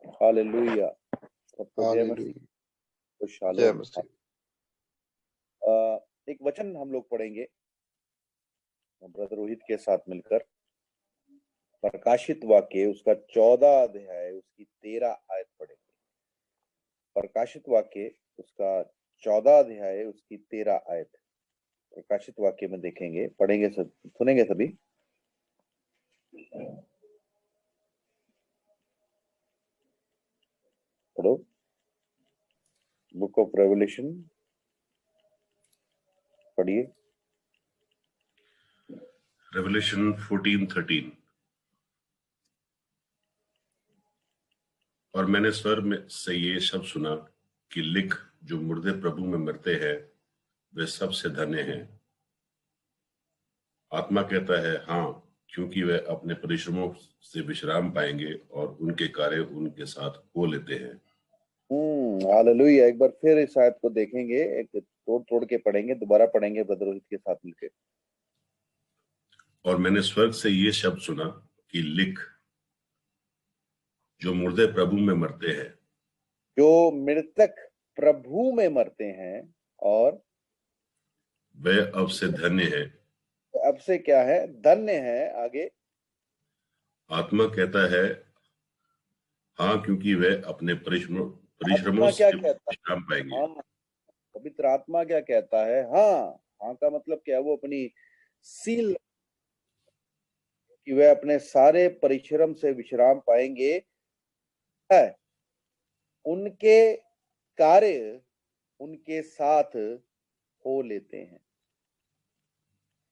Hallelujah. सबको जय मसीह। Hallelujah. तो जय शालोम। मसीह। एक वचन हम लोग पढ़ेंगे ब्रदर रोहित के साथ मिलकर। प्रकाशित वाक्य उसका 14 अध्याय उसकी 13 आयत पढ़ेंगे। प्रकाशित वाक्य उसका 14 अध्याय उसकी 13 आयत। प्रकाशित वाक्य में देखेंगे, पढ़ेंगे, सुनेंगे सभी। पढ़ो। बुक ऑफ रेवलेशन पढ़िए। रेवलेशन 14:13। और मैंने स्वर में से ये शब्द सुना कि लिख, जो मुर्दे प्रभु में मरते हैं वे सबसे धन्य हैं। आत्मा कहता है हाँ, क्योंकि वे अपने परिश्रमों से विश्राम पाएंगे और उनके कार्य उनके साथ हो लेते हैं। हालेलुया। एक बार फिर इस आयत को देखेंगे, एक तोड़ तोड़ के पढ़ेंगे, दोबारा पढ़ेंगे ब्रदर रोहित के साथ मिलकर। और मैंने स्वर्ग से ये शब्द सुना कि लिख, जो मुर्दे प्रभु में मरते हैं, जो मृतक प्रभु में मरते हैं और वे अब से धन्य है। अब से क्या है? धन्य है। आगे आत्मा कहता है हाँ, क्योंकि वे अपने परिश्रमों आत्मा से क्या कहता है? विश्राम पाएंगे। हाँ, पवित्र आत्मा क्या कहता है? हाँ। हाँ का मतलब क्या है? वो अपनी सील कि वे अपने सारे परिश्रम से विश्राम पाएंगे है। उनके कार्य उनके साथ हो लेते हैं।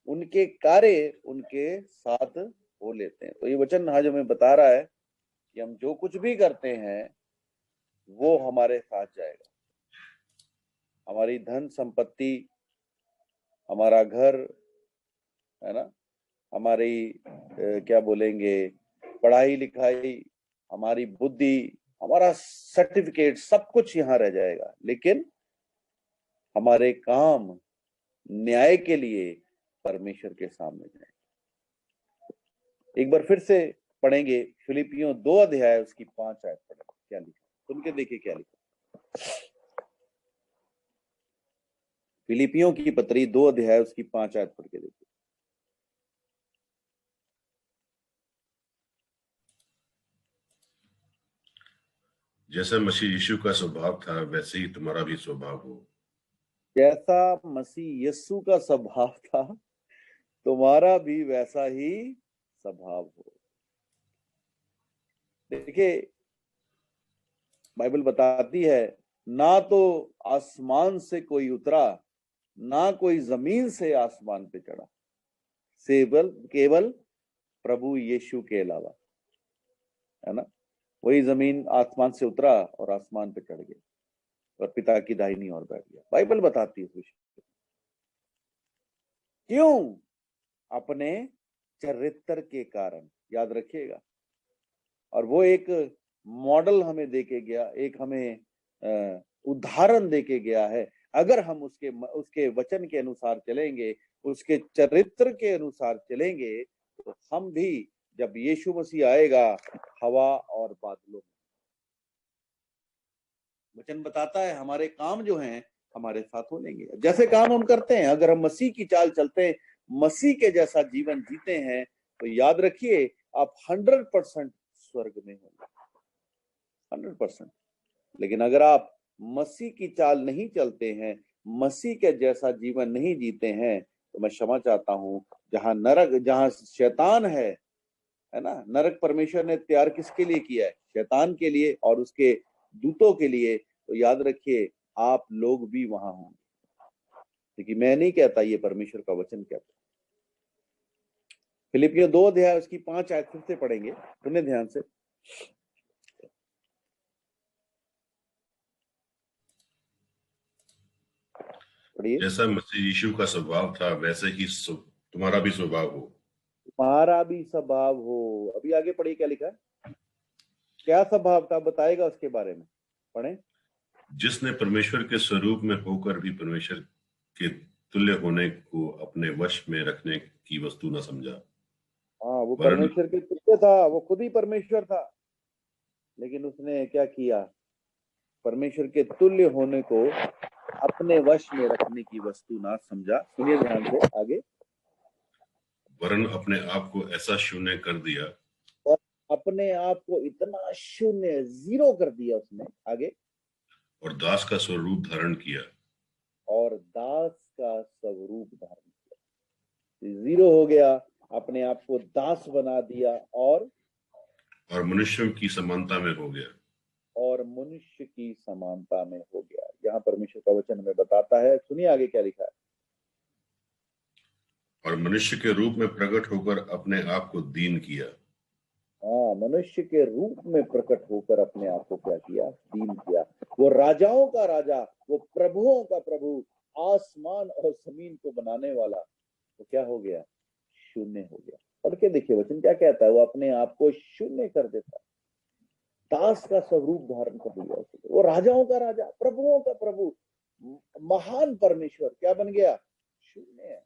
उनके कार्य उनके साथ हो लेते हैं। तो ये वचन आज हमें बता रहा है कि हम जो कुछ भी करते हैं वो हमारे साथ जाएगा। हमारी धन संपत्ति, हमारा घर, है ना, हमारी क्या बोलेंगे, पढ़ाई लिखाई, हमारी बुद्धि, हमारा सर्टिफिकेट, सब कुछ यहाँ रह जाएगा, लेकिन हमारे काम न्याय के लिए परमेश्वर के सामने जाएंगे। एक बार फिर से पढ़ेंगे फिलिपियों 2 अध्याय उसकी 5 आयत पढ़ेंगे। क्या लिखा सुन के देखिए, क्या लिखा। फिलिपियों की पत्री 2 अध्याय उसकी 5 आयत पढ़ के देखिए। जैसा मसीह यीशु का स्वभाव था वैसे ही तुम्हारा भी स्वभाव हो। जैसा मसीह यीशु का स्वभाव था तुम्हारा भी वैसा ही स्वभाव हो। देखिए, बाइबल बताती है ना तो आसमान से कोई उतरा, ना कोई जमीन से आसमान पे चढ़ा, केवल प्रभु यीशु के अलावा, है ना। वही जमीन आसमान से उतरा और आसमान पे चढ़ गया और पिता की दाहिनी ओर बैठ गया। बाइबल बताती है इस विषय। क्यों? अपने चरित्र के कारण, याद रखिएगा। और वो एक मॉडल हमें देके गया, एक हमें उदाहरण देके गया है। अगर हम उसके वचन के अनुसार चलेंगे, उसके चरित्र के अनुसार चलेंगे, तो हम भी जब यीशु मसीह आएगा हवा और बादलों में, वचन बताता है हमारे काम जो हैं हमारे साथ हो लेंगे। जैसे काम हम करते हैं, अगर हम मसीह की चाल चलते हैं, मसीह के जैसा जीवन जीते हैं, तो याद रखिए आप 100% स्वर्ग में होंगे, 100%। लेकिन अगर आप मसीह की चाल नहीं चलते हैं, मसीह के जैसा जीवन नहीं जीते हैं, तो मैं क्षमा चाहता हूं, जहां नरक, जहां शैतान है ना, नरक परमेश्वर ने तैयार किसके लिए किया है? शैतान के लिए और उसके दूतों के लिए। तो याद रखिए आप लोग भी वहां होंगे। क्योंकि मैं नहीं कहता, ये परमेश्वर का वचन कहता है। फिलिपियों 2 अध्याय उसकी 5 आयत फिर से पढ़ेंगे, सुने ध्यान से। जैसा मसीह यीशु का स्वभाव था वैसे ही तुम्हारा भी स्वभाव हो। तुम्हारा भी स्वभाव हो। अभी आगे पढ़िए क्या लिखा है। क्या स्वभाव था बताएगा, उसके बारे में पढ़ें। जिसने परमेश्वर के स्वरूप में होकर भी परमेश्वर के तुल्य होने को अपने वश में रखने की वस्तु न समझा। हाँ, वो परमेश्वर के तुल्य था, वो खुद ही परमेश्वर था, लेकिन उसने क्या किया, परमेश्वर के तुल्य होने को अपने वश में रखने की वस्तु ना समझा। सुनिए ध्यान से आगे। वरन अपने आप को ऐसा शून्य कर दिया, और अपने आप को इतना शून्य, जीरो कर दिया उसने। आगे। और दास का स्वरूप धारण किया। और दास का स्वरूप धारण किया, जीरो हो गया, अपने आप को दास बना दिया, और मनुष्यों की समानता में हो गया। और मनुष्य की समानता में हो गया। यहाँ परमेश्वर का वचन हमें बताता है, सुनिए आगे क्या लिखा है। और मनुष्य के रूप में प्रकट होकर अपने आप को दीन किया। हाँ, मनुष्य के रूप में प्रकट होकर अपने आप को क्या किया, दीन किया। वो राजाओं का राजा, वो प्रभुओं का प्रभु, आसमान और जमीन को बनाने वाला, तो क्या हो गया, शून्य हो गया। और क्या देखिए वचन क्या कहता है, वो अपने आप को शून्य कर देता है, दास का स्वरूप धारण कर लिया उसने। वो राजाओं का राजा, प्रभुओं का प्रभु, महान परमेश्वर क्या बन गया, शून्य है,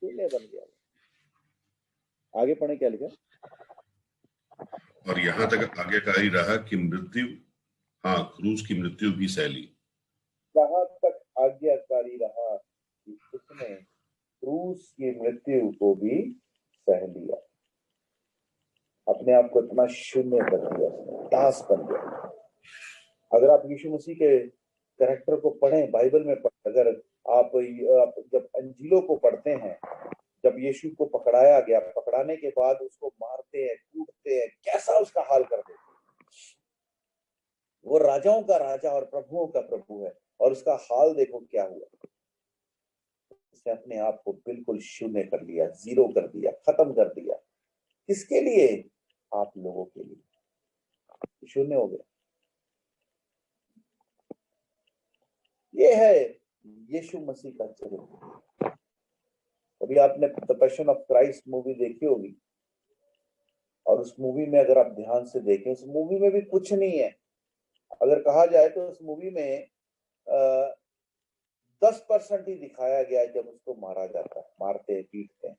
शून्य बन गया। आगे पढ़े क्या लिखा। और यहाँ तक आगे का ही रहा कि मृत्यु, हाँ, क्रूस की मृत्यु भी सैली। कहां तक आज्ञाकारी रहा कि उसने क्रूस की मृत्यु को भी सह लिया। अपने आप को इतना शून्य कर दिया, दास बन गया। अगर आप यीशु मसीह के कैरेक्टर को पढ़ें, बाइबल में पढ़ें, अगर आप जब अंजीलों को पढ़ते हैं, जब यीशु को पकड़ाया गया, पकड़ाने के बाद उसको मारते हैं, कूटते हैं, कैसा उसका हाल कर देते हैं। वो राजाओं का राजा और प्रभुओं का प्रभु है, और उसका हाल देखो क्या हुआ। उसने अपने आप को बिल्कुल शून्य कर लिया, जीरो कर दिया, खत्म कर दिया। किसके लिए, आप लोगों के लिए शून्य हो गया। ये है यीशु मसीह का चरित्र। अभी आपने the passion of Christ movie देखी होगी, और उस मूवी में अगर आप ध्यान से देखें, उस मूवी में भी कुछ नहीं है। अगर कहा जाए तो उस मूवी में 10% ही दिखाया गया है जब उसको मारा जाता है, मारते हैं, पीटते हैं।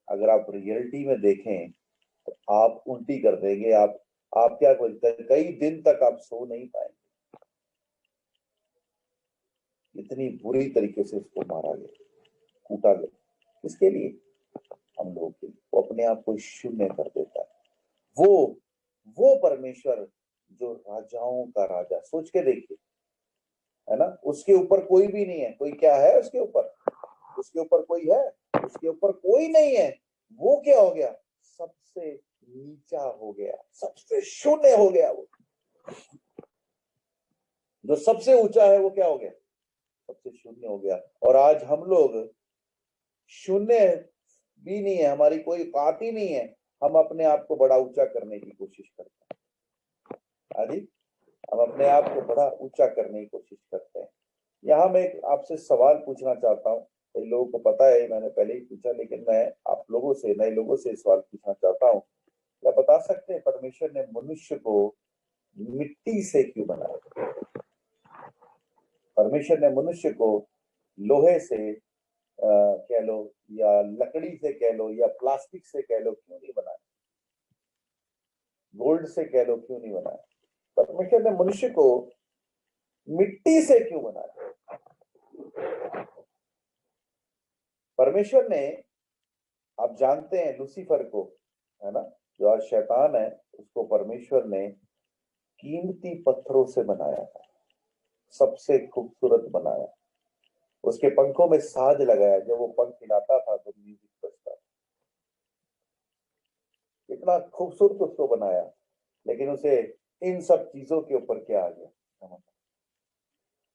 अगर आप रियलिटी में देखें तो आप उल्टी कर देंगे। आप क्या बोलते हैं, कई दिन तक आप सो नहीं पाएंगे, इतनी बुरी तरीके से उसको मारा गया, कूटा गया। किसके लिए, हम लोगों के लिए। वो अपने आप को शून्य कर देता है। वो परमेश्वर जो राजाओं का राजा, सोच के देखिए, है ना, उसके ऊपर कोई भी नहीं है। कोई क्या है उसके ऊपर, उसके ऊपर कोई है, उसके ऊपर कोई नहीं है। वो क्या हो गया, सबसे नीचा हो गया, सबसे शून्य हो गया। वो जो सबसे ऊंचा है वो क्या हो गया, सबसे शून्य हो गया। और आज हम लोग शून्य भी नहीं है, हमारी कोई बात ही नहीं है, हम अपने आप को बड़ा ऊंचा करने की कोशिश करते हैं। आदि हम अपने आप को बड़ा ऊंचा करने की कोशिश करते हैं। यहाँ मैं आपसे सवाल पूछना चाहता हूँ। कई लोगों को पता है, मैंने पहले ही पूछा, लेकिन मैं आप लोगों से, नए लोगों से सवाल पूछना चाहता हूँ। क्या बता सकते हैं परमेश्वर ने मनुष्य को मिट्टी से क्यों बनाया? परमेश्वर ने मनुष्य को लोहे से कह लो, या लकड़ी से कह लो, या प्लास्टिक से कह लो, क्यों नहीं बनाया? गोल्ड से कह लो, क्यों नहीं बनाया? परमेश्वर ने मनुष्य को मिट्टी से क्यों बनाया? परमेश्वर ने, आप जानते हैं लूसीफर को, है ना, जो आज शैतान है, उसको परमेश्वर ने कीमती पत्थरों से बनाया था, सबसे खूबसूरत बनाया। उसके पंखों में साज लगाया, जब वो पंख हिलाता था तो म्यूजिक बजता था। इतना खूबसूरत उसको बनाया, लेकिन उसे इन सब चीजों के ऊपर क्या आ गया।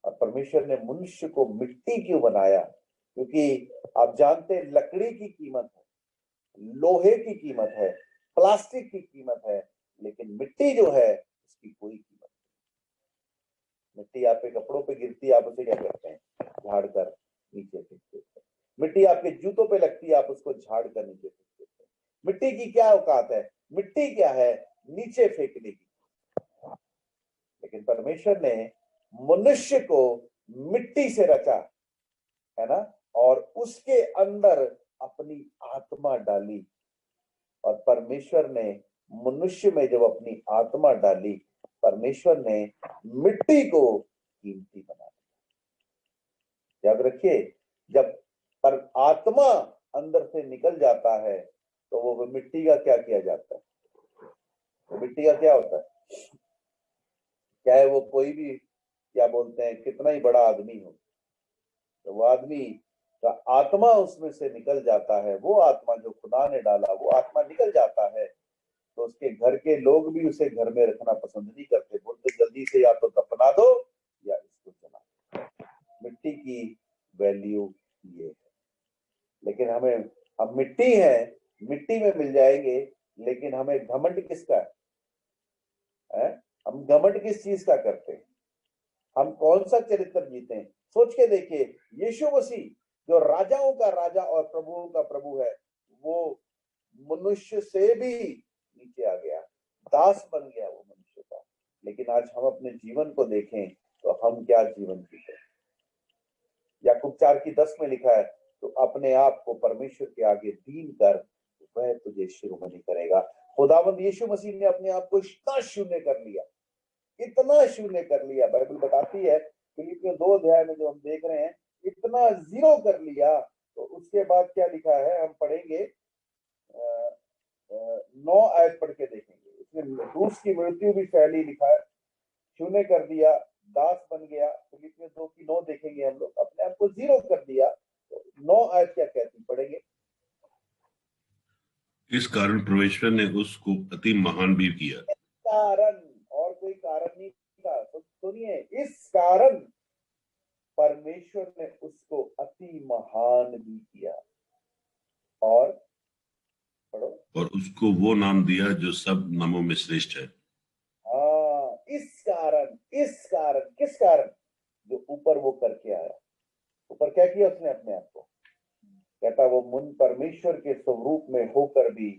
और परमेश्वर ने मनुष्य को मिट्टी क्यों बनाया? क्योंकि आप जानते हैं लकड़ी की कीमत है, लोहे की कीमत है, प्लास्टिक की कीमत है, लेकिन मिट्टी जो है उसकी कोई कीमत नहीं। मिट्टी आपके कपड़ों पे गिरती है, आप उसे क्या करते हैं, झाड़ कर नीचे फेंक देते हैं। मिट्टी आपके जूतों पे लगती है, आप उसको झाड़ कर नीचे फेंक देते हैं। मिट्टी की क्या औकात है, मिट्टी क्या है, नीचे फेंकने की। लेकिन परमेश्वर ने मनुष्य को मिट्टी से रचा, है ना, और उसके अंदर अपनी आत्मा डाली। और परमेश्वर ने मनुष्य में जब अपनी आत्मा डाली, परमेश्वर ने मिट्टी को कीमती बना दिया। याद रखिए, जब पर आत्मा अंदर से निकल जाता है तो वो मिट्टी का क्या किया जाता है? तो मिट्टी का क्या होता है? चाहे वो कोई भी, क्या बोलते हैं, कितना ही बड़ा आदमी हो, तो वो आदमी का आत्मा उसमें से निकल जाता है, वो आत्मा जो खुदा ने डाला वो आत्मा निकल जाता है, तो उसके घर के लोग भी उसे घर में रखना पसंद नहीं करते, बोलते जल्दी से या तो दफना दो या इसको जला दो। मिट्टी की वैल्यू ये है। लेकिन हम मिट्टी है, मिट्टी में मिल जाएंगे, लेकिन हमें घमंड किसका है? हम घमंड किस चीज का करते हैं? हम कौन सा चरित्र जीते हैं? सोच के देखिए, यीशु मसीह जो राजाओं का राजा और प्रभुओं का प्रभु है, वो मनुष्य से भी नीचे आ गया, दास बन गया वो मनुष्य का। लेकिन आज हम अपने जीवन को देखें तो हम क्या जीवन जीते हैं? याकूब 4:10 में लिखा है, तो अपने आप को परमेश्वर के आगे दीन कर, वह तुझे शिरोमणि करेगा। खुदावंद यीशु मसीह ने अपने आप को इतना शून्य कर लिया, इतना शून्य कर लिया। बाइबल बताती है फिलिपियों 2 अध्याय में जो हम देख रहे हैं, इतना जीरो कर लिया। तो उसके बाद क्या लिखा है, हम पढ़ेंगे 9 आयत पढ़ के देखेंगे। इसमें क्रूस की मृत्यु भी फैली, लिखा है शून्य कर दिया, दास बन गया। फिलिपियों 2:9 देखेंगे हम लोग, अपने आप को जीरो कर दिया। तो 9 आयत क्या कहती, पढ़ेंगे। इस कारण परमेश्वर ने उसको अति महान भी किया। कारण, और कोई कारण नहीं था। तो सुनिए, इस कारण परमेश्वर ने उसको अति महान भी किया, और पढ़ो, और उसको वो नाम दिया जो सब नामों में श्रेष्ठ है। हाँ, इस कारण, इस कारण, किस कारण? जो ऊपर वो करके आया। ऊपर क्या किया उसने अपने आप को? कहता वो मुन परमेश्वर के स्वरूप में होकर भी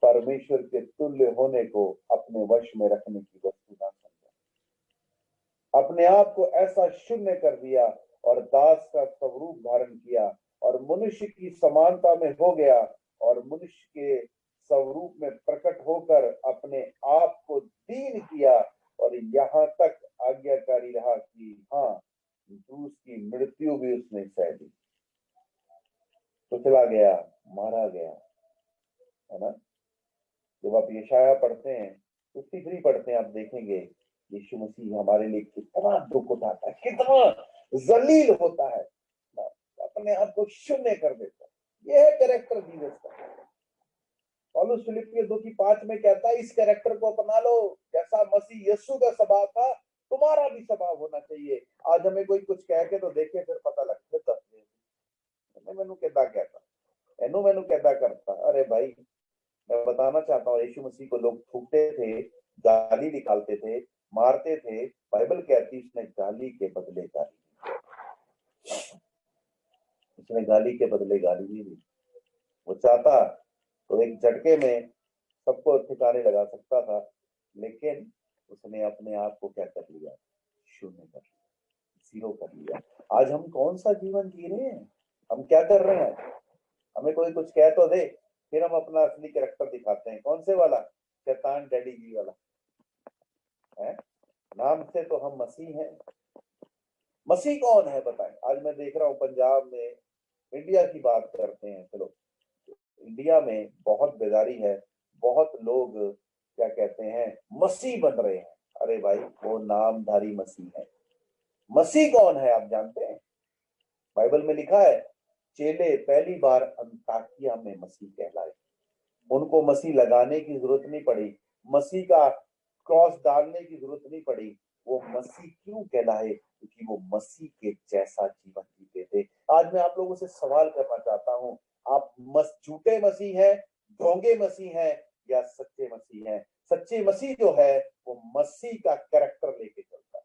परमेश्वर के तुल्य होने को अपने वश में रखने की वस्तु ना समझा, अपने आप को ऐसा शून्य कर दिया और दास का स्वरूप धारण किया और मनुष्य की समानता में हो गया, और मनुष्य के स्वरूप में प्रकट होकर अपने आप को दीन किया, और यहाँ तक आज्ञाकारी रहा कि हाँ, क्रूस की मृत्यु भी उसने सह ली, कुचला गया, मारा गया, है ना। जब आप यशाया पढ़ते हैं, 53 पढ़ते हैं, आप देखेंगे यीशु मसीह हमारे लिए कितना दुख उठाता है, कितना जलील होता है, अपने आप को शून्य कर देता है। यह है कैरेक्टर जीसस का। पौलुस फिलिपियों 2:5 में कहता है, इस कैरेक्टर को अपना लो, जैसा मसीह यीशु का स्वभाव था तुम्हारा भी स्वभाव होना चाहिए। आज हमें कोई कुछ कह के तो देखे, फिर पता लगता है मैनू कहता कहता एनू मैनू कहता करता। अरे भाई, मैं बताना चाहता हूँ, यीशु मसीह को लोग थूकते थे, गाली निकालते थे, मारते थे। बाइबल कहती उसने गाली के बदले गाली, उसने गाली के बदले गाली नहीं दी। वो चाहता तो एक झटके में सबको ठिकाने लगा सकता था, लेकिन उसने अपने आप को क्या कर लिया? शून्य कर लिया, जीरो कर लिया। आज हम कौन सा जीवन जी रहे हैं? हम क्या कर रहे हैं? हमें कोई कुछ कह तो दे, फिर हम अपना असली कैरेक्टर दिखाते हैं। कौन से वाला? शैतान डैडी जी वाला है। नाम से तो हम मसीह हैं। मसीह कौन है बताएं? आज मैं देख रहा हूँ पंजाब में, इंडिया की बात करते हैं, चलो इंडिया में बहुत बेदारी है, बहुत लोग क्या कहते हैं, मसीह बन रहे हैं। अरे भाई, वो नामधारी मसीह है। मसीह कौन है आप जानते हैं? बाइबल में लिखा है, चेले पहली बार अंताकिया में मसीह कहलाए। उनको मसीह लगाने की जरूरत नहीं पड़ी, मसीह का क्रॉस डालने की जरूरत नहीं पड़ी। वो मसीह क्यों कहलाए? क्योंकि वो मसीह के जैसा जीवन जीते थे। आज मैं आप लोगों से सवाल करना चाहता हूँ, आप झूठे मसीह हैं, ढोंगे मसीह हैं, या सच्चे मसीह हैं? सच्चे मसीह जो है वो मसीह का कैरेक्टर लेके चलता है,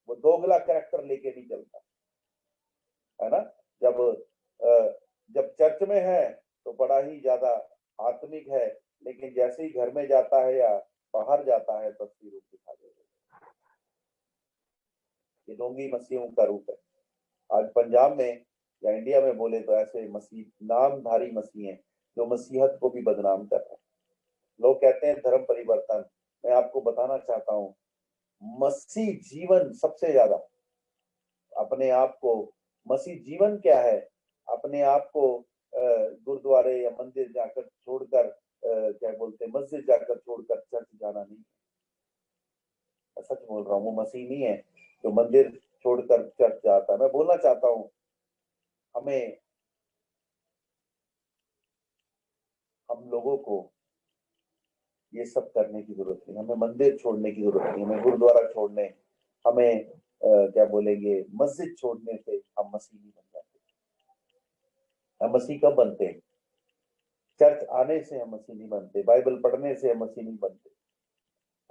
वो दोगला कैरेक्टर लेके नहीं चलता, है ना। जब चर्च में है तो बड़ा ही ज्यादा आत्मिक है, लेकिन जैसे ही घर में जाता है या बाहर जाता है तो असली रूप दिखा देता है। ये ढोंगी मसीहों का रूप है। आज पंजाब में या इंडिया में बोले तो ऐसे मसीह, नामधारी मसीह हैं जो मसीहत को भी बदनाम कर रहे हैं। लोग कहते हैं धर्म परिवर्तन, मैं आपको बताना चाहता हूं मसीह जीवन सबसे ज्यादा अपने आप को, मसीह जीवन क्या है, अपने आप को गुरुद्वारे या मंदिर जाकर छोड़कर क्या बोलते हैं मस्जिद जाकर छोड़कर चर्च जाना नहीं। मैं सच बोल रहा हूँ, वो मसीह नहीं है जो मंदिर छोड़कर चर्च जाता है। मैं बोलना चाहता हूँ हम लोगों को ये सब करने की जरूरत नहीं, हमें मंदिर छोड़ने की जरूरत नहीं, हमें गुरुद्वारा छोड़ने, हमें क्या बोलेंगे मस्जिद छोड़ने से हम मसीह नहीं बन जाते। हम मसीह कब बनते हैं? चर्च आने से हम मसीह नहीं बनते, बाइबल पढ़ने से हम मसीह नहीं बनते,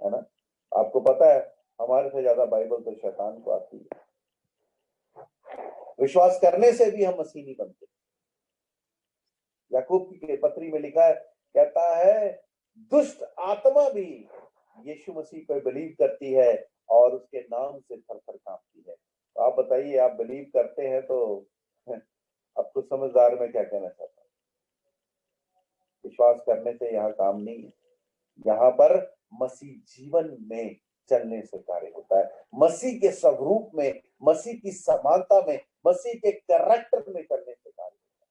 है ना। आपको पता है हमारे से ज्यादा बाइबल तो शैतान को आती है। विश्वास करने से भी हम मसीह नहीं बनते। याकूब की पत्री में लिखा है, कहता है दुष्ट आत्मा भी यीशु मसीह पर बिलीव करती है और उसके नाम से थर-थर कांपती है। तो आप बताइए, आप बिलीव करते हैं तो अब तो समझदार मैं क्या कहना चाहता हूँ। विश्वास करने से यहाँ काम नहीं है, यहाँ पर मसीह जीवन में चलने से कार्य होता है। मसीह के स्वरूप में, मसीह की समानता में, मसीह के कैरेक्टर में चलने से कार्य होता है।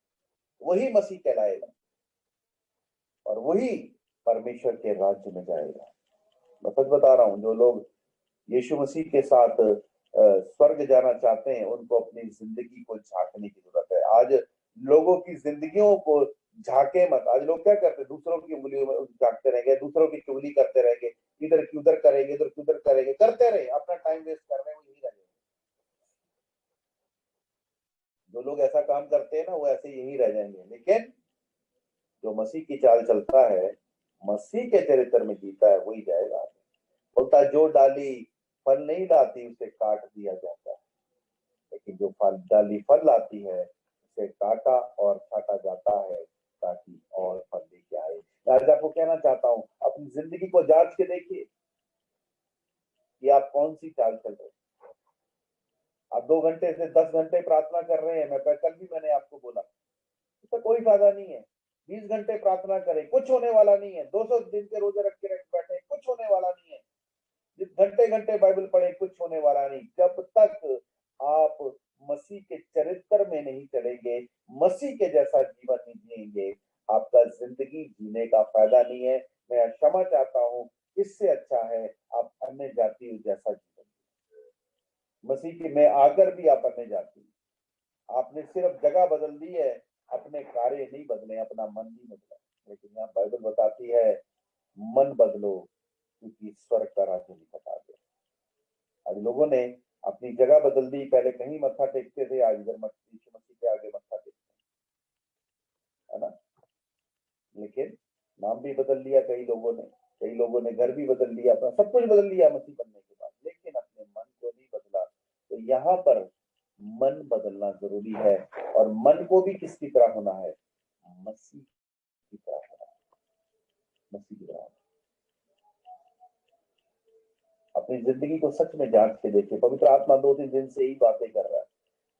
वही मसीह कहलाएगा और वही परमेश्वर के राज्य में जाएगा। मैं सच बता रहा हूँ, जो लोग यीशु मसीह के साथ स्वर्ग जाना चाहते हैं उनको अपनी जिंदगी को झांकने की जरूरत है। आज लोगों की जिंदगियों को झांके मत। आज लोग क्या करते हैं, दूसरों की उंगलियों में झांकते रहेंगे, दूसरों की चुगली करते रहेंगे, इधर की उधर करेंगे, इधर की उधर करेंगे, करते रहे, अपना टाइम वेस्ट कर रहे हैं, वो यही रहेंगे। जो लोग ऐसा काम करते हैं ना वो ऐसे यही रह जाएंगे। लेकिन जो मसीह की चाल चलता है, मसीह के चरित्र में जीता है, वही जाएगा। बोलता जो डाली फल नहीं लाती उसे काट दिया जाता है, लेकिन जो डाली फल लाती है उसे काटा और छाटा जाता है ताकि और फल लेके आए। आज आपको कहना चाहता हूँ, अपनी जिंदगी को जांच के देखिए कि आप कौन सी चाल चल रहे हैं। आप 2 घंटे से 10 घंटे प्रार्थना कर रहे हैं, कल भी मैंने आपको बोला इसका कोई फायदा नहीं है। 20 घंटे प्रार्थना करें, कुछ होने वाला नहीं है। 200 दिन के रोजे रख के बैठे, कुछ होने वाला नहीं है। घंटे घंटे बाइबल पढ़े, कुछ होने वाला नहीं। जब तक आप मसीह के चरित्र में नहीं चलेंगे, मसीह के जैसा जीवन नहीं जिएंगे, आपका जिंदगी जीने का फायदा नहीं है। मैं क्षमा चाहता हूँ, इससे अच्छा है आप अन्य जाति जैसा जीवन। मसीह के में आकर भी आप अन्य जाति, आपने सिर्फ जगह बदल दी है, अपने कार्य नहीं बदले, अपना मन नहीं बदला। लेकिन यहाँ बाइबल बताती है मन बदलो क्योंकि स्वर्ग का राज्य निकट आ गया। आज लोगों ने अपनी जगह बदल दी, पहले कहीं मत्था टेकते थे, आज इधर यीशु मसीह के आगे मत्था टेकते हैं, है ना। लेकिन नाम भी बदल लिया कई लोगों ने घर भी बदल लिया, अपना सब कुछ बदल लिया मसीह बनने के बाद, लेकिन अपने मन को नहीं बदला। तो यहाँ पर मन बदलना जरूरी है, और मन को भी किसकी तरह होना है? मसीह की तरह होना है, मसीह की तरह। अपनी जिंदगी को सच में जांच के देखिए। पवित्र आत्मा 2-3 दिन से यही बातें कर रहा है।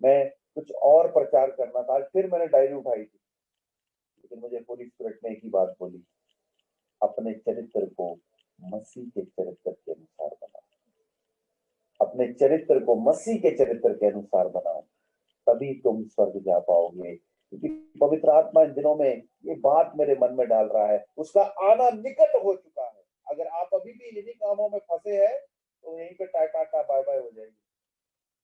मैं कुछ और प्रचार करना था, आज फिर मैंने डायरी उठाई थी, लेकिन मुझे होली स्पिरिट ने एक ही बात बोली, अपने चरित्र को मसीह के चरित्र के अनुसार बनाओ। अपने चरित्र को मसीह के चरित्र के अनुसार बनाओ, तभी तुम स्वर्ग जा पाओगे। क्योंकि पवित्र आत्मा इन दिनों में ये बात मेरे मन में डाल रहा है, उसका आना निकट हो चुका है। अगर आप अभी भी इन्हीं कामों में फंसे हैं तो यहीं पे टाटा बाय बाय हो जाएगी।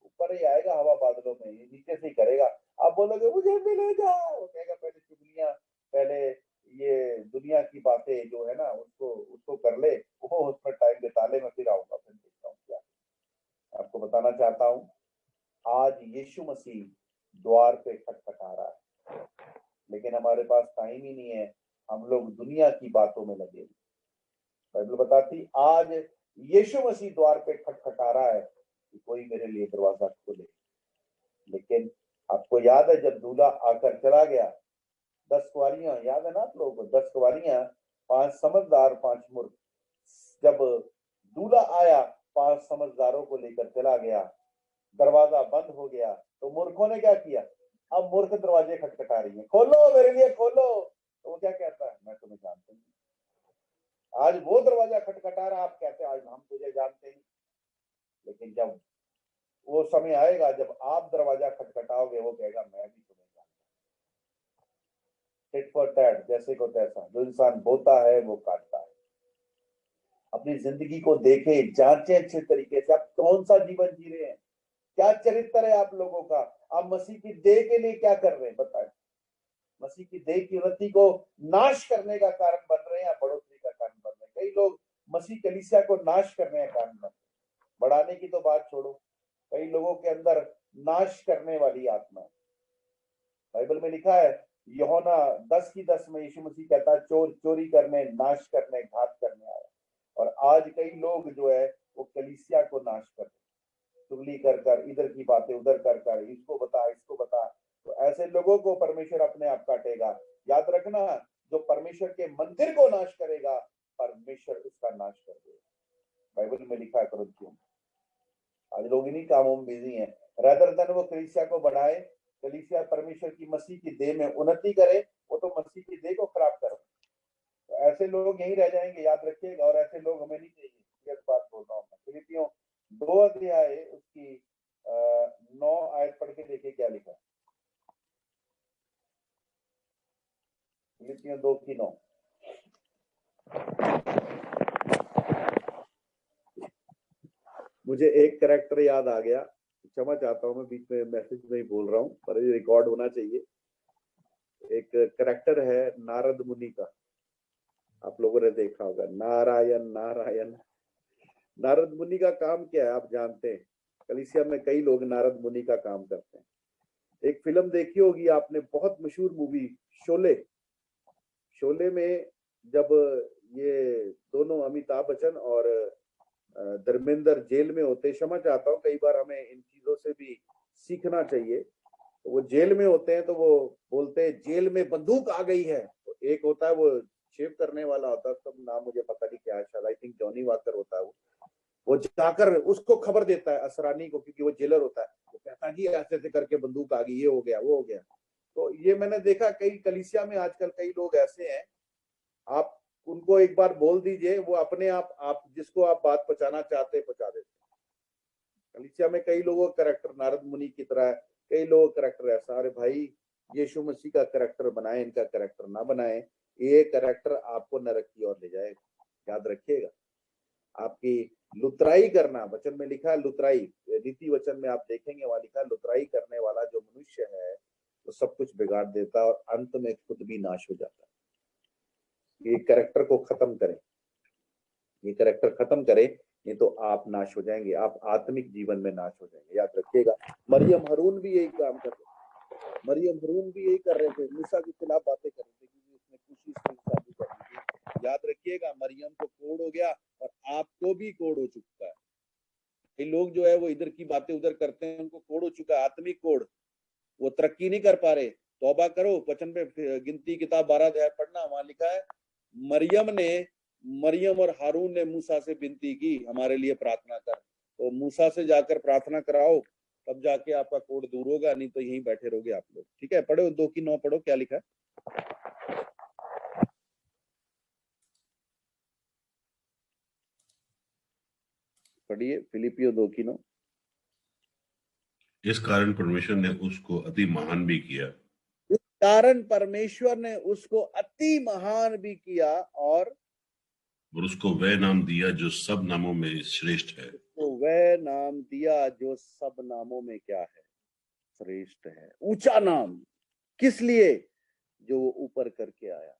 ऊपर ही आएगा हवा बादलों में, ये नीचे से ही करेगा। आप बोलोगे मुझे मिले जाओ, वो कहेगा पहले चुगलियां, पहले ये दुनिया की बातें जो है ना उसको कर ले, वो उसमें टाइम बिता ले, मैं फिर आऊंगा, फिर देखता हूँ क्या। आपको बताना चाहता हूँ, आज यीशु मसीह द्वार पे खटखटा रहा है, लेकिन हमारे पास टाइम ही नहीं है, हम लोग दुनिया की बातों में लगे। बाइबल बताती आज यीशु मसीह द्वार पे खटखटा रहा है कि कोई मेरे लिए दरवाजा खोले। लेकिन आपको याद है जब दूल्हा आकर चला गया, 10 कुंवारियां, याद है ना आप लोगों को? 10 कुंवारियां, 5 समझदार, 5 मूर्ख। जब दूल्हा आया, 5 समझदारों को लेकर चला गया, दरवाजा बंद हो गया, तो मूर्खों ने क्या किया? अब मूर्ख दरवाजे खटखटा रही है, खोलो मेरे लिए खोलो। तो वो क्या कहता है? मैं तुम्हें जानता हूँ, आज वो दरवाजा खटखटा रहा, आप कहते हैं आज हम तुझे जानते नहीं, लेकिन जब वो समय आएगा जब आप दरवाजा खटखटाओगे, वो कहेगा मैं भी तुम्हें जानता हूं। टिट फॉर टैट, जैसे को तैसा, जो इंसान बोता है वो काटता है। अपनी जिंदगी को देखे, जांचे अच्छे तरीके से, आप कौन सा जीवन जी रहे हैं, क्या चरित्र है आप लोगों का, आप मसीह की देह के लिए क्या कर रहे हैं, बताएं। मसीह की देह की उन्नति को नाश करने का कारण बन रहे हैं या बढ़ोतरी का कारण बन रहे हैं? कई लोग मसीह कलीसिया को नाश करने का कारण बन रहे हैं। बढ़ाने की तो बात छोड़ो, कई लोगों के अंदर नाश करने वाली आत्मा है। बाइबल में लिखा है यूहन्ना 10:10 में यीशु मसीह कहता है चोर चोरी करने, नाश करने, घात करने आया। और आज कई लोग जो है वो कलीसिया को नाश कर रहे, चुगली कर कर, इधर की बातें उधर कर कर, इसको बता इसको बता। तो ऐसे लोगों को परमेश्वर अपने आप काटेगा। याद रखना, जो परमेश्वर के मंदिर को नाश करेगा, परमेश्वर उसका नाश कर देगा। बाइबल में लिखा है कुरिन्थियों में। आज लोग इन्हीं कामों में बिजी हैं, रादर देन वो कलीसिया को बढ़ाए, कलीसिया परमेश्वर की मसीह की देह में उन्नति करे, वो तो मसीह की देह को खराब करे। तो ऐसे लोग यहीं रह जाएंगे, याद रखिएगा, और ऐसे लोग हमें नहीं चाहिए। ये बात बोल रहा हूँ मैं। फिलिपियों 2 अध्याय उसकी 9 आयत पढ़ के देखिए क्या लिखा है। फिलिपियों 2:9। मुझे एक कैरेक्टर याद आ गया, क्षमा चाहता हूं, मैं बीच में मैसेज में ही बोल रहा हूं, पर ये रिकॉर्ड होना चाहिए। एक कैरेक्टर है नारद मुनि का, आप लोगों ने देखा होगा, नारायण नारायण। नारद मुनि का काम क्या है आप जानते हैं? कलीसिया में कई लोग नारद मुनि का काम करते हैं। एक फिल्म देखी होगी आपने, बहुत मशहूर मूवी, शोले। शोले में जब ये दोनों अमिताभ बच्चन और धर्मेंद्र जेल में होते, क्षमा चाहता हूँ, कई बार हमें इन चीजों से भी सीखना चाहिए। तो वो जेल में होते हैं तो वो बोलते हैं जेल में बंदूक आ गई है। तो एक होता है वो शेव करने वाला होता है, उसका नाम मुझे पता नहीं क्या है, शायद आई थिंक जॉनी वाकर होता है। वो जाकर उसको खबर देता है असरानी को, क्योंकि वो जेलर होता है। वो कहता है जी ऐसे ऐसे करके बंदूक आ गई, ये हो गया वो हो गया। तो ये मैंने देखा कई कलीसिया में आजकल कई लोग ऐसे हैं, आप उनको एक बार बोल दीजिए, वो अपने आप जिसको आप बात पहुंचाना चाहते हैं पहुंचा देते हैं। कलीसिया में कई लोगों का कैरेक्टर नारद मुनि की तरह है, कई लोगों का कैरेक्टर ऐसा। अरे भाई, यीशु मसीह का कैरेक्टर बनाए, इनका कैरेक्टर ना बनाए। ये कैरेक्टर आपको नरक की ओर ले जाएगा, याद रखिएगा। आपकी लुतराई करना, वचन में लिखा है लुतराई, रीति वचन में आप देखेंगे वहां लिखा है लुतराई करने वाला जो मनुष्य है वो सब कुछ बिगाड़ देता है और अंत में खुद भी नाश हो जाता है। ये कैरेक्टर को खत्म करें, ये कैरेक्टर खत्म करें, नहीं तो आप नाश हो जाएंगे, आप आत्मिक जीवन में नाश हो जाएंगे, याद रखिएगा। मरियम हरून भी यही काम कर रहे थे, मरियम हरून भी यही कर रहे थे, मूसा के खिलाफ बातें कर रहे थे, क्योंकि उसने खुशी से शादी कर दी थी। याद रखिएगा, मरियम को कोड़ हो गया और आपको भी कोड़ हो चुका है। ये लोग जो है वो इधर की बातें उधर करते हैं, उनको कोड़ हो चुका है, आत्मिक कोड़, वो तरक्की नहीं कर पा रहे। तौबा करो, वचन पे गिनती किताब 12 अध्याय पढ़ना, वहां लिखा है मरियम और हारून ने मूसा से विनती की हमारे लिए प्रार्थना कर। तो मूसा से जाकर प्रार्थना कराओ, तब जाके आपका कोड़ दूर होगा, नहीं तो यहीं बैठे रहोगे आप लोग। ठीक है, पढ़ो 2:9 पढ़ो क्या लिखा है। पढ़िए फिलिपियो 2:9। इस कारण परमेश्वर ने उसको अति महान भी किया, इस कारण परमेश्वर ने उसको अति महान भी किया और उसको वह नाम दिया जो सब नामों में श्रेष्ठ है। तो वह नाम दिया जो सब नामों में क्या है, श्रेष्ठ है, ऊंचा नाम। किस लिए? जो वो ऊपर करके आया।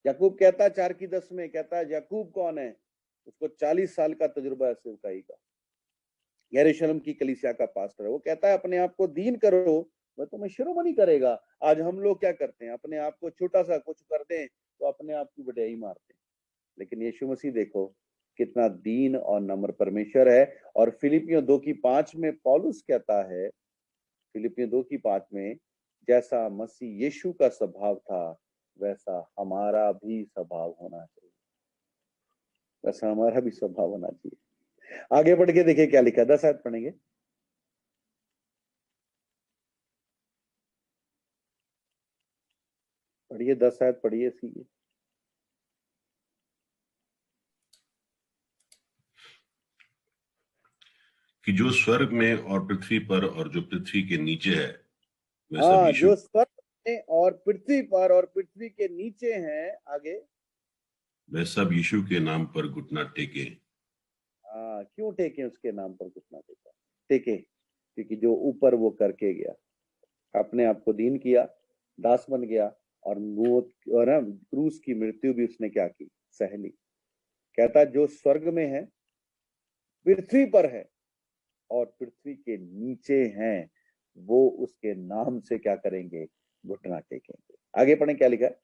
याकूब कहता है 4:10 में, कहता है याकूब कौन है? उसको 40 साल का तजुर्बा है सेवकाई का, यरूशलेम की कलीसिया का पास्टर है। वो कहता है अपने आप को दीन करो, वह तुम्हें शिरोमणि करेगा। आज हम लोग क्या करते हैं, अपने आप को छोटा सा कुछ कर दें तो अपने आप की बड़ाई मारते हैं। लेकिन यीशु मसीह देखो कितना दीन और नम्र परमेश्वर है। और फिलिपियों 2:5 में पौलुस कहता है, फिलिपियों 2:5 में, जैसा मसीह यीशु का स्वभाव था वैसा हमारा भी स्वभाव होना चाहिए, वैसा हमारा भी स्वभाव होना चाहिए। आगे बढ़ के देखिए क्या लिखा है, 10 आयत पढ़ेंगे। पढ़िए 10 आयत पढ़िए, सीखिए। कि जो स्वर्ग में और पृथ्वी पर और जो पृथ्वी के नीचे है वह सब हाँ, यीशु, जो स्वर्ग में और पृथ्वी पर और पृथ्वी के नीचे हैं, आगे। वह सब यीशु के नाम पर घुटना टेके। हाँ, क्यों टेके उसके नाम पर घुटना टेका? टेके क्योंकि जो ऊपर वो करके गया, अपने आप को दीन किया, दास बन गया, और मौत और क्रूस की मृत्यु भी उसने क्या की? सहली। कहता जो स्वर्ग में है, पृथ्वी पर है और पृथ्वी के नीचे हैं, वो उसके नाम से क्या करेंगे? घुटना टेकेंगे। आगे पढ़ें, क्या लिखा है?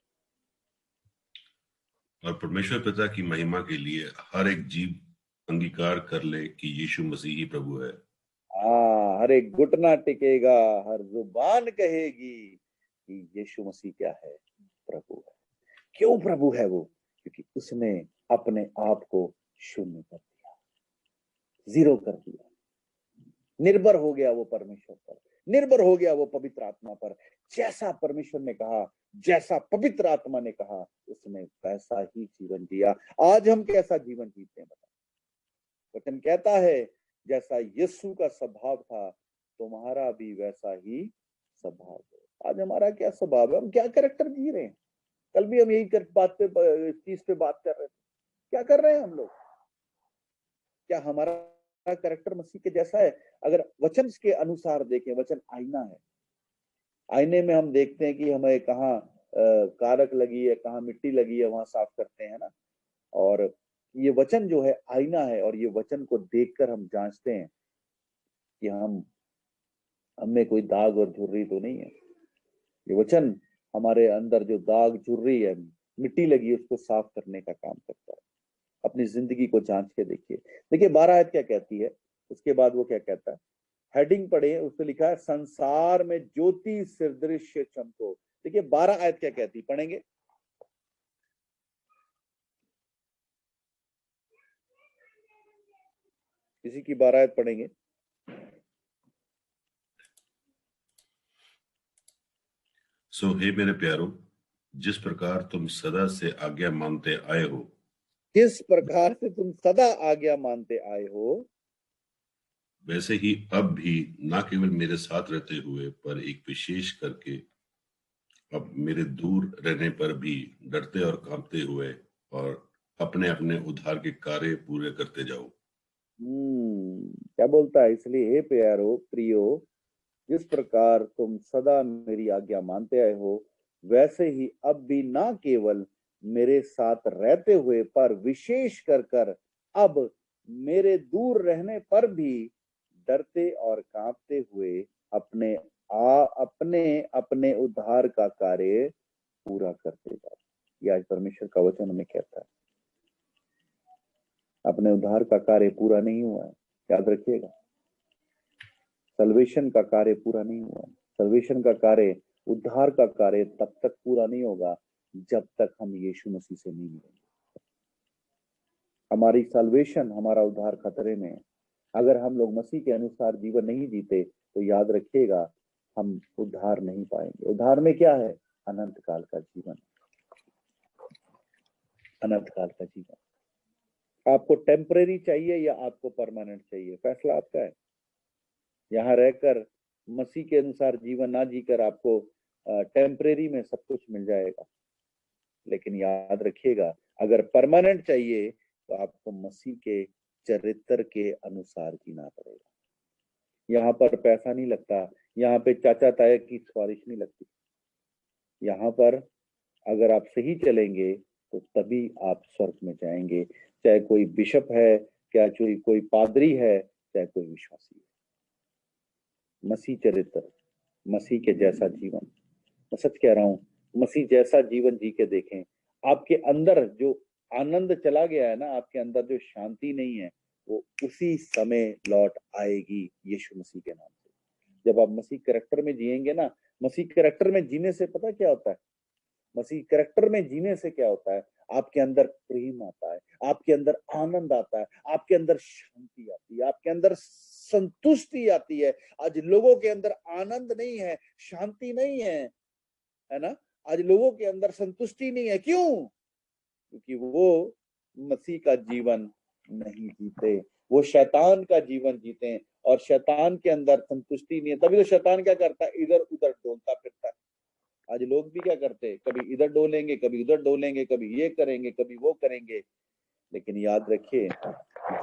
और परमेश्वर पिता की महिमा के लिए हर एक जीव अंगीकार कर ले कि यीशु मसीह ही प्रभु है। हाँ, हर एक घुटना टिकेगा, हर जुबान कहेगी कि यीशु मसीह क्या है? प्रभु है। क्यों प्रभु है वो? क्योंकि उसने अपने आप को शून्य कर दिया, जीरो कर दिया, निर्भर हो गया वो परमेश्वर पर, निर्भर हो गया वो पवित्र आत्मा पर। जैसा परमेश्वर ने कहा, जैसा पवित्र आत्मा ने कहा, उसने वैसा ही जीवन जिया। आज हम कैसा जीवन जीते हैं बताओ? वचन कहता है जैसा यीशु का स्वभाव था, तुम्हारा भी वैसा ही स्वभाव है। आज हमारा क्या स्वभाव है? हम क्या कैरेक्टर जी रहे हैं? कल भी हम यही बात पे, इस चीज पे बात कर रहे थे। क्या कर रहे हैं हम लोग? क्या हमारा कैरेक्टर मसीह के जैसा है? अगर वचन के अनुसार देखें, वचन आईना है। आईने में हम देखते हैं कि हमें कहाँ कारक लगी है, कहाँ मिट्टी लगी है, वहां साफ करते हैं ना। और ये वचन जो है आईना है, और ये वचन को देखकर हम जांचते हैं कि हमें कोई दाग और झुर्री तो नहीं है। ये वचन हमारे अंदर जो दाग झुर्री है, मिट्टी लगी है, उसको साफ करने का काम करता है। अपनी जिंदगी को जांच के देखिए। देखिए 12 आयत क्या कहती है, उसके बाद वो क्या कहता है। हेडिंग पढ़े, उसमें लिखा है संसार में ज्योति सदृश्य चमको। देखिए 12 आयत क्या कहती, पढ़ेंगे। किसी की 12 आयत पढ़ेंगे। सो हे मेरे प्यारो, जिस प्रकार तुम सदा से आज्ञा मानते आए हो, किस प्रकार से तुम सदा आज्ञा मानते आए हो, वैसे ही अब भी ना केवल मेरे साथ रहते हुए पर एक विशेष करके अब मेरे दूर रहने पर भी डरते और कांपते हुए और अपने अपने उद्धार के कार्य पूरे करते जाओ। क्या बोलता है? इसलिए हे प्यारो, प्रियो, जिस प्रकार तुम सदा मेरी आज्ञा मानते आए हो, वैसे ही अब भी ना केवल मेरे साथ रहते हुए पर विशेष कर अब मेरे दूर रहने पर भी डरते और कांपते हुए अपने अपने अपने उद्धार का कार्य पूरा करते जाओ। ये आज परमेश्वर का वचन हमें कहता है। अपने उद्धार का कार्य पूरा नहीं हुआ है, याद रखिएगा। सल्वेशन का कार्य पूरा नहीं हुआ है। सल्वेशन का कार्य, उद्धार का कार्य तब तक पूरा नहीं होगा जब तक हम यीशु मसीह से नहीं मिलेंगे। हमारी सल्वेशन, हमारा उद्धार खतरे में है। अगर हम लोग मसीह के अनुसार जीवन नहीं जीते तो याद रखिएगा, हम उद्धार नहीं पाएंगे। उद्धार में क्या है? अनंत काल का जीवन, अनंत काल का जीवन। आपको टेम्परेरी चाहिए या आपको परमानेंट चाहिए? फैसला आपका है। यहाँ रहकर मसीह के अनुसार जीवन ना जीकर आपको टेम्परेरी में सब कुछ मिल जाएगा, लेकिन याद रखिएगा अगर परमानेंट चाहिए तो आपको मसीह के चरित्र के अनुसार जीना पड़ेगा। यहाँ पर पैसा नहीं लगता, यहाँ पे चाचा ताया की सिफारिश नहीं लगती। यहाँ पर अगर आप सही चलेंगे तो तभी आप स्वर्ग में जाएंगे। चाहे कोई बिशप है, क्या कोई पादरी है, चाहे कोई विश्वासी है। मसीह चरित्र, मसीह के जैसा जीवन, मैं सच कह रहा हूं, मसीह जैसा जीवन जी के देखें। आपके अंदर जो आनंद चला गया है ना, आपके अंदर जो शांति नहीं है, वो उसी समय लौट आएगी यीशु मसीह के नाम से। जब आप मसीह कैरेक्टर में जिएंगे ना, मसीह कैरेक्टर में जीने से पता क्या होता है? मसीह कैरेक्टर में जीने से क्या होता है? आपके अंदर प्रेम आता है, आपके अंदर आनंद आता है, आपके अंदर शांति आती है, आपके अंदर संतुष्टि आती है। आज लोगों के अंदर आनंद नहीं है, शांति नहीं है ना। आज लोगों के अंदर संतुष्टि नहीं है। क्यों? क्योंकि वो मसीह का जीवन नहीं जीते, वो शैतान का जीवन जीते हैं और शैतान के अंदर संतुष्टि नहीं है। तभी तो शैतान क्या करता है, इधर उधर डोलता फिरता है। आज लोग भी क्या करते हैं, कभी इधर डोलेंगे, कभी उधर डोलेंगे, कभी ये करेंगे, कभी वो करेंगे। लेकिन याद रखिए,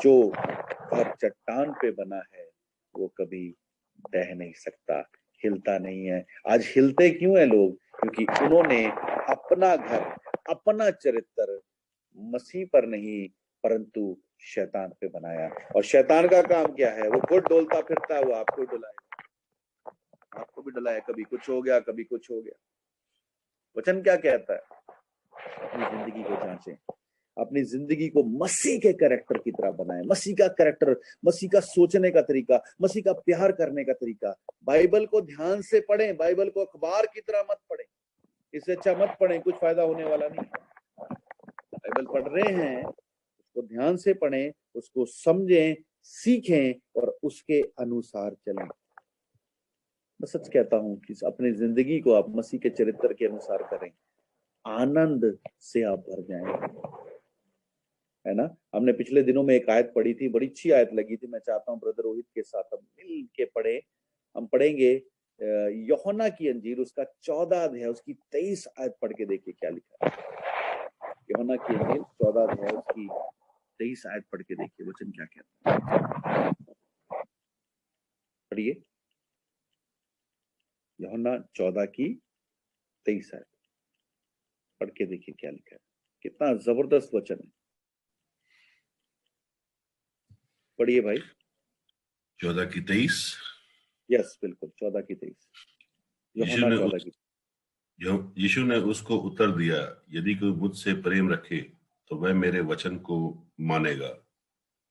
जो घर चट्टान पे बना है वो कभी ढह नहीं सकता, हिलता नहीं है। आज हिलते क्यों है लोग? क्योंकि उन्होंने अपना घर, अपना चरित्र मसीह पर नहीं परंतु शैतान पे बनाया। और शैतान का काम क्या है? वो खुद डोलता फिरता है, वो आपको डुलाएगा, आपको भी डुलाए। कभी कुछ हो गया, कभी कुछ हो गया। वचन क्या कहता है? अपनी जिंदगी को जांचें, अपनी जिंदगी को मसीह के कैरेक्टर की तरह बनाएं। मसीह का कैरेक्टर, मसीह का सोचने का तरीका, मसीह का प्यार करने का तरीका। बाइबल को ध्यान से पढ़ें, बाइबल को अखबार की तरह मत पढ़ें। इससे अच्छा मत पढ़ें, कुछ फायदा होने वाला नहीं। बाइबल पढ़ रहे हैं, उसको ध्यान से पढ़ें, उसको समझें, सीखें और उसके अनुसार चलें। मैं सच कहता हूं कि अपनी जिंदगी को आप मसीह के चरित्र के अनुसार करें, आनंद से आप भर जाएंगे, है ना। हमने पिछले दिनों में एक आयत पढ़ी थी, बड़ी अच्छी आयत लगी थी। मैं चाहता हूं ब्रदर रोहित के साथ हम मिल के पढ़े। हम पढ़ेंगे यूहन्ना की अंजील, उसका 14 अध्याय, उसकी 23 आयत पढ़ के देखिए क्या लिखा है। यूहन्ना की अंजील 14 अध्याय, उसकी 23 आयत पढ़ के देखिए वचन क्या कहता है। पढ़िए, यूहन्ना 14 की 23 आयत पढ़ के देखिए क्या लिखा है। कितना जबरदस्त वचन है। पढ़िए भाई। 14 की 23। यस बिल्कुल, 14 की 23। यूहन्ना 14 की। यीशु ने उसको उत्तर दिया, यदि कोई मुझसे प्रेम रखे तो वह मेरे वचन को मानेगा।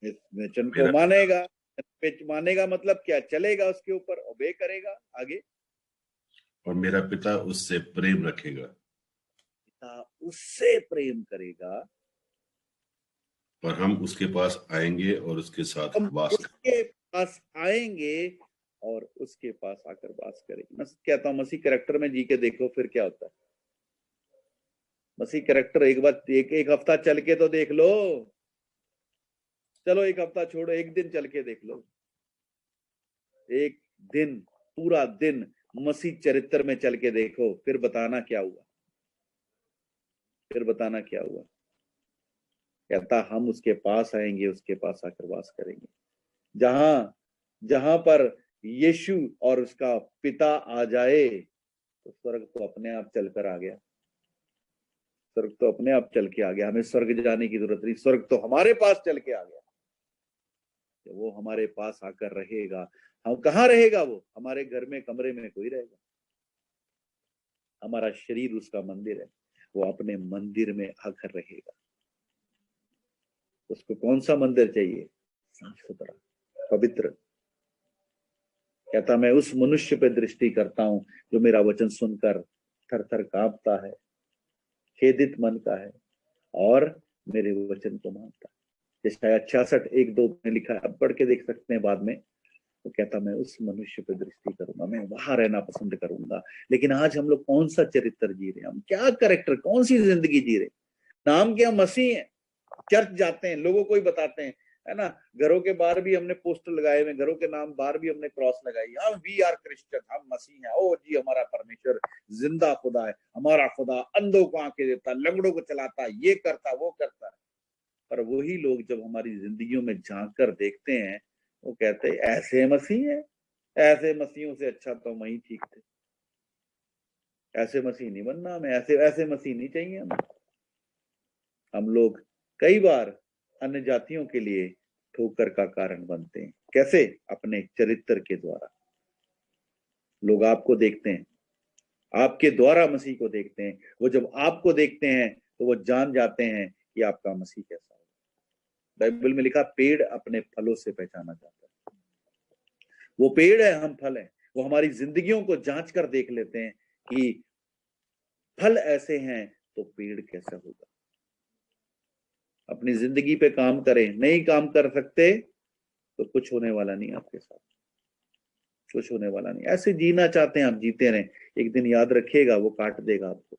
इस वचन को मानेगा, मानेगा मतलब क्या? चलेगा उसके ऊपर, ओबे करेगा। आगे, और मेरा पिता उससे प्रेम रखेगा। पिता उससे प्रेम करेगा और हम उसके पास आएंगे और उसके साथ हम वास उसके पास आएंगे और उसके पास आकर वास करेंगे। मैं कहता हूं मसीह कैरेक्टर में जी के देखो, फिर क्या होता है। मसीह कैरेक्टर एक बार एक हफ्ता चल के तो देख लो। चलो एक हफ्ता छोड़ो, एक दिन चल के देख लो। एक दिन, पूरा दिन मसीह चरित्र में चल के देखो, फिर बताना क्या हुआ, फिर बताना क्या हुआ। कहता हम उसके पास आएंगे, उसके पास आकर वास करेंगे। जहां जहां पर यीशु और उसका पिता आ जाए तो स्वर्ग तो अपने आप चलकर आ गया। स्वर्ग तो अपने आप चल के आ गया, हमें स्वर्ग जाने की जरूरत नहीं, स्वर्ग तो हमारे पास चल के आ गया। वो हमारे पास आकर रहेगा। हम कहाँ रहेगा? वो हमारे घर में, कमरे में कोई रहेगा? हमारा शरीर उसका मंदिर है, वो अपने मंदिर में आकर रहेगा। उसको कौन सा मंदिर चाहिए? साफ सुथरा, पवित्र। कहता मैं उस मनुष्य पे दृष्टि करता हूं जो मेरा वचन सुनकर थर थर कांपता है, खेदित मन का है और मेरे वचन को मानता है। यशायाह 66:1-2 में लिखा है, अब पढ़ के देख सकते हैं बाद में। वो कहता मैं उस मनुष्य पे दृष्टि करूंगा, मैं वहां रहना पसंद करूंगा। लेकिन आज हम लोग कौन सा चरित्र जी रहे हैं? हम क्या कैरेक्टर, कौन सी जिंदगी जी रहे हैं? नाम के हम मसीह हैं, चर्च जाते हैं, लोगों को ही बताते हैं, है ना। घरों के बाहर भी हमने पोस्टर लगाए हुए, घरों के नाम बाहर भी हमने क्रॉस लगाई, हम वी आर क्रिश्चियन, हम मसीह हैं। ओ जी, हमारा परमेश्वर जिंदा खुदा है, हमारा खुदा अंधों को आंखें देता, लंगड़ों को चलाता, ये करता वो करता है। पर वही लोग जब हमारी जिंदगियों में झांक कर देखते हैं, वो कहते हैं ऐसे मसीह है? ऐसे मसीहों से अच्छा तो हम ही ठीक थे। ऐसे मसीह नहीं बनना हमें, ऐसे ऐसे मसीह नहीं चाहिए हमें। हम लोग कई बार अन्य जातियों के लिए ठोकर का कारण बनते हैं। कैसे? अपने चरित्र के द्वारा। लोग आपको देखते हैं, आपके द्वारा मसीह को देखते हैं। वो जब आपको देखते हैं तो वो जान जाते हैं कि आपका मसीह कैसा है। बाइबल में लिखा, पेड़ अपने फलों से पहचाना जाता है। वो पेड़ है, हम फल हैं। वो हमारी जिंदगियों को जांच कर देख लेते हैं कि फल ऐसे हैं तो पेड़ कैसा होगा। अपनी जिंदगी पे काम करें, नहीं काम कर सकते तो कुछ होने वाला नहीं आपके साथ, कुछ होने वाला नहीं। ऐसे जीना चाहते हैं आप, जीते रहें, एक दिन याद रखिएगा वो काट देगा आपको।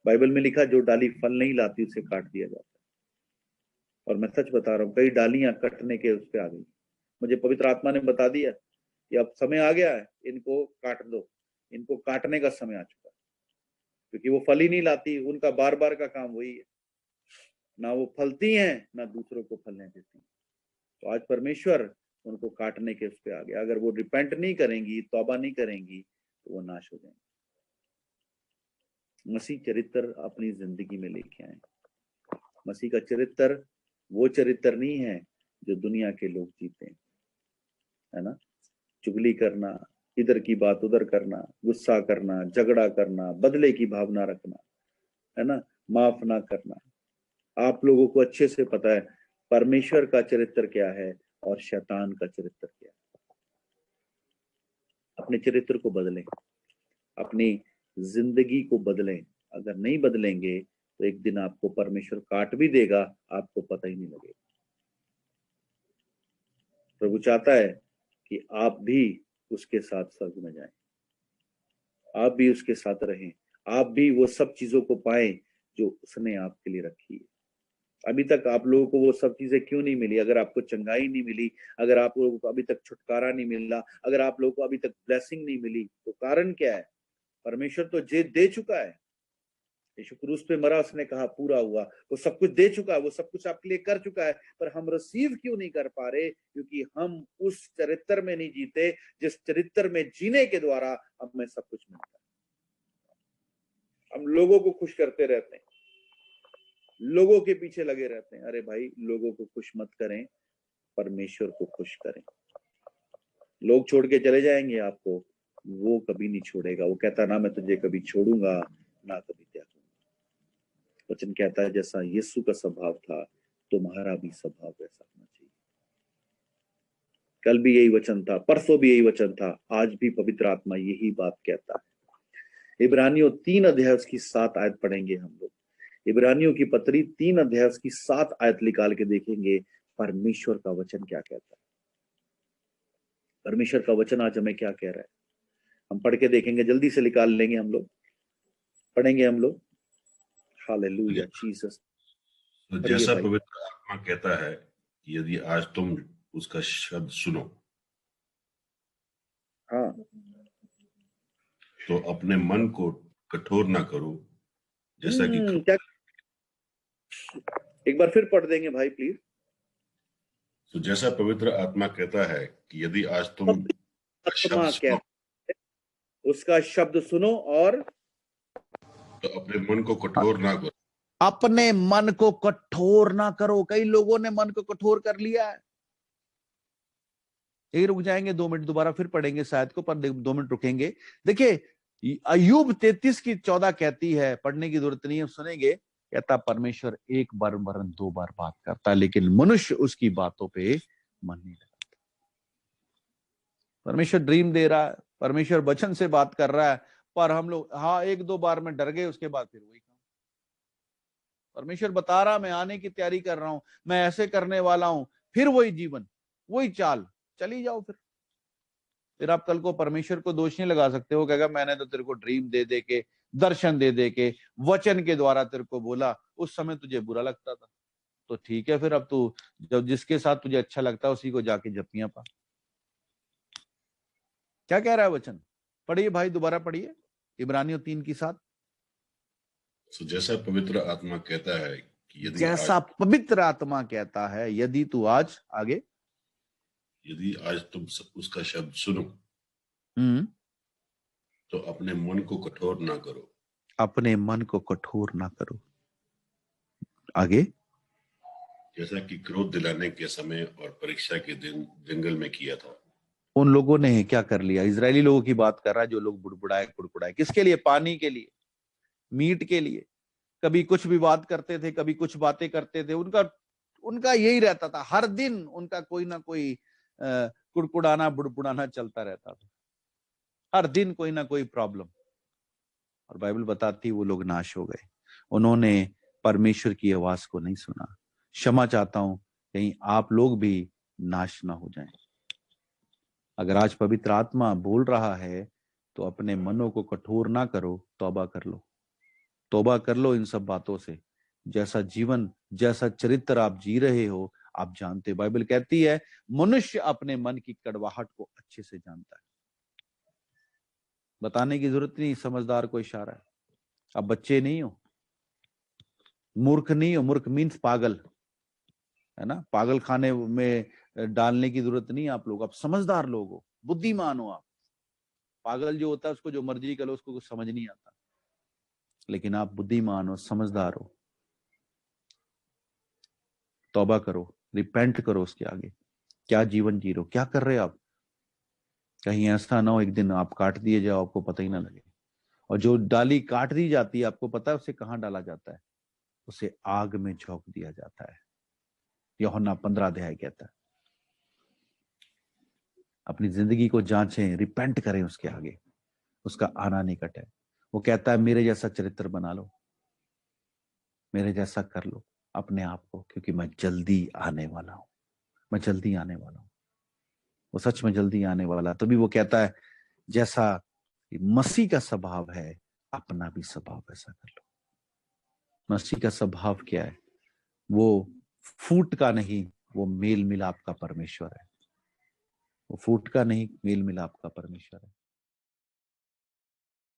बाइबल में लिखा, जो डाली फल नहीं लाती उसे काट दिया जाता है। और मैं सच बता रहा हूँ, कई डालियां कटने के उस पे आ गई। मुझे पवित्र आत्मा ने बता दिया कि अब समय आ गया है, इनको काट दो, इनको काटने का समय आ चुका है, क्योंकि वो फल ही नहीं लाती। उनका बार बार का काम वही है, ना वो फलती हैं ना दूसरों को फलने देती हैं। तो आज परमेश्वर उनको काटने के उस पे आ गया। अगर वो रिपेंट नहीं करेंगी, तौबा नहीं करेंगी, तो वो नाश हो जाएंगे। मसीह चरित्र अपनी जिंदगी में लेके आए। मसीह का चरित्र वो चरित्र नहीं है जो दुनिया के लोग जीते हैं, है ना। चुगली करना, इधर की बात उधर करना, गुस्सा करना, झगड़ा करना, बदले की भावना रखना, है ना, माफ ना करना। आप लोगों को अच्छे से पता है परमेश्वर का चरित्र क्या है और शैतान का चरित्र क्या है। अपने चरित्र को बदलें, अपनी जिंदगी को बदलें। अगर नहीं बदलेंगे तो एक दिन आपको परमेश्वर काट भी देगा, आपको पता ही नहीं लगेगा। प्रभु चाहता है कि आप भी उसके साथ स्वर्ग में जाएं, आप भी उसके साथ रहें, आप भी वो सब चीजों को पाएं जो उसने आपके लिए रखी है। अभी तक आप लोगों को वो सब चीजें क्यों नहीं मिली? अगर आपको चंगाई नहीं मिली, अगर आप लोगों को अभी तक छुटकारा नहीं मिला, अगर आप लोगों को अभी तक ब्लेसिंग नहीं मिली, तो कारण क्या है? परमेश्वर तो जे दे चुका है। यीशु क्रूस पे मरा, उसने कहा पूरा हुआ। वो सब कुछ दे चुका है, वो सब कुछ आपके लिए कर चुका है, पर हम रिसीव क्यों नहीं कर पा रहे? क्योंकि हम उस चरित्र में नहीं जीते जिस चरित्र में जीने के द्वारा हमें सब कुछ मिलता है। हम लोगों को खुश करते रहते हैं, लोगों के पीछे लगे रहते हैं। अरे भाई, लोगों को खुश मत करें, परमेश्वर को खुश करें। लोग छोड़ के चले जाएंगे आपको, वो कभी नहीं छोड़ेगा। वो कहता ना मैं तुझे कभी छोड़ूंगा ना कभी त्यागूंगा। वचन कहता है जैसा यीशु का स्वभाव था, तुम्हारा भी स्वभाव वैसा होना चाहिए। कल भी यही वचन था, परसों भी यही वचन था, आज भी पवित्र आत्मा यही बात कहता है। इब्रानियों 3 अध्याय उसकी 7 आयत पढ़ेंगे हम लोग। इब्रानियों की पत्री 3 अध्याय उसकी 7 आयत निकाल के देखेंगे परमेश्वर का वचन क्या कहता है। परमेश्वर का वचन आज हमें क्या कह रहा है, हम पढ़ के देखेंगे। जल्दी से निकाल लेंगे हम लोग, पढ़ेंगे हम लोग। Hallelujah Jesus. तो पढ़िए जैसा भाई। पवित्र आत्मा कहता है कि यदि आज तुम उसका शब्द सुनो, हाँ, तो अपने मन को कठोर ना करो, जैसा कि क्या? एक बार फिर पढ़ देंगे भाई प्लीज। तो जैसा पवित्र आत्मा कहता है कि यदि आज तुम शब्द आत्मा सुनो, कहता है, उसका शब्द सुनो और तो अपने मन को कठोर ना करो। अपने मन को कठोर ना करो। कई लोगों ने मन को कठोर कर लिया है। यही रुक जाएंगे 2 मिनट, दोबारा फिर पढ़ेंगे शायद को, पर 2 मिनट रुकेंगे। देखिए अय्यूब 33 की 14 कहती है, पढ़ने की जरूरत नहीं है, सुनेंगे। कहता परमेश्वर एक बार वरन 2 बार बात करता है, लेकिन मनुष्य उसकी बातों पे मन नहीं लगाता। परमेश्वर ड्रीम दे रहा है, परमेश्वर वचन से बात कर रहा है, पर हम लोग हाँ 1-2 बार में डर गए, उसके बाद फिर वही काम। परमेश्वर बता रहा मैं आने की तैयारी कर रहा हूं, मैं ऐसे करने वाला हूं, फिर वही जीवन, वही चाल, चली जाओ। फिर आप कल को परमेश्वर को दोष नहीं लगा सकते हो। कहेगा मैंने तो तेरे को ड्रीम दे दे के, दर्शन दे दे के, वचन के द्वारा तेरे को बोला, उस समय तुझे बुरा लगता था। तो ठीक है, फिर अब तू जब जिसके साथ तुझे अच्छा लगता है उसी को जाके जपियां पा। क्या कह रहा है वचन? पढ़िए भाई, दोबारा पढ़िए इब्रानियों 3 की 7। तो जैसा पवित्र आत्मा कहता है कि जैसा पवित्र आत्मा कहता है, यदि तू आज आगे, यदि आज तुम उसका शब्द सुनो, तो अपने मन को कठोर ना करो। अपने मन को कठोर ना करो। आगे, जैसा कि क्रोध दिलाने के समय और परीक्षा के दिन जंगल में किया था। उन लोगों ने क्या कर लिया? इजरायली लोगों की बात कर रहा है, जो लोग बुड़बुड़ाए कुड़कुड़ाए। किसके लिए? पानी के लिए, मीट के लिए। कभी कुछ भी बात करते थे, कभी कुछ बातें करते थे। उनका उनका यही रहता था, हर दिन उनका कोई ना कोई कुड़कुड़ाना बुड़बुड़ाना चलता रहता था, हर दिन कोई ना कोई प्रॉब्लम। और बाइबल बताती वो लोग नाश हो गए, उन्होंने परमेश्वर की आवाज को नहीं सुना। क्षमा चाहता हूं, कहीं आप लोग भी नाश ना हो जाएं। अगर आज पवित्र आत्मा बोल रहा है तो अपने मनों को कठोर ना करो, तौबा कर लो, तौबा कर लो इन सब बातों से। जैसा जीवन, जैसा चरित्र आप जी रहे हो, आप जानते हो। बाइबल कहती है मनुष्य अपने मन की कड़वाहट को अच्छे से जानता है। बताने की जरूरत नहीं, समझदार को इशारा है। आप बच्चे नहीं हो, मूर्ख नहीं हो। मूर्ख मीन्स पागल, है ना। पागल खाने में डालने की जरूरत नहीं आप लोग, आप समझदार लोग हो, बुद्धिमान हो आप। पागल जो होता है उसको जो मर्जी करो, उसको कुछ समझ नहीं आता, लेकिन आप बुद्धिमान हो, समझदार हो। तौबा करो, रिपेंट करो उसके आगे। क्या जीवन जी रहे हो, क्या कर रहे हो आप? कहीं ऐसा ना हो एक दिन आप काट दिए जाओ, आपको पता ही ना लगे। और जो डाली काट दी जाती है, आपको पता है उसे कहाँ डाला जाता है? उसे आग में झोंक दिया जाता है। यूहन्ना 15 अध्याय कहता है। अपनी जिंदगी को जांचें, रिपेंट करें उसके आगे, उसका आना निकट है। वो कहता है मेरे जैसा चरित्र बना लो, मेरे जैसा कर लो अपने आप को, क्योंकि मैं जल्दी आने वाला हूं। मैं जल्दी आने वाला हूं। वो सच में जल्दी आने वाला। तभी वो कहता है जैसा मसीह का स्वभाव है, अपना भी स्वभाव ऐसा कर लो। मसीह का स्वभाव क्या है? वो फूट का नहीं, वो मेल मिलाप का परमेश्वर है। वो फूट का नहीं, मेल मिलाप का परमेश्वर है।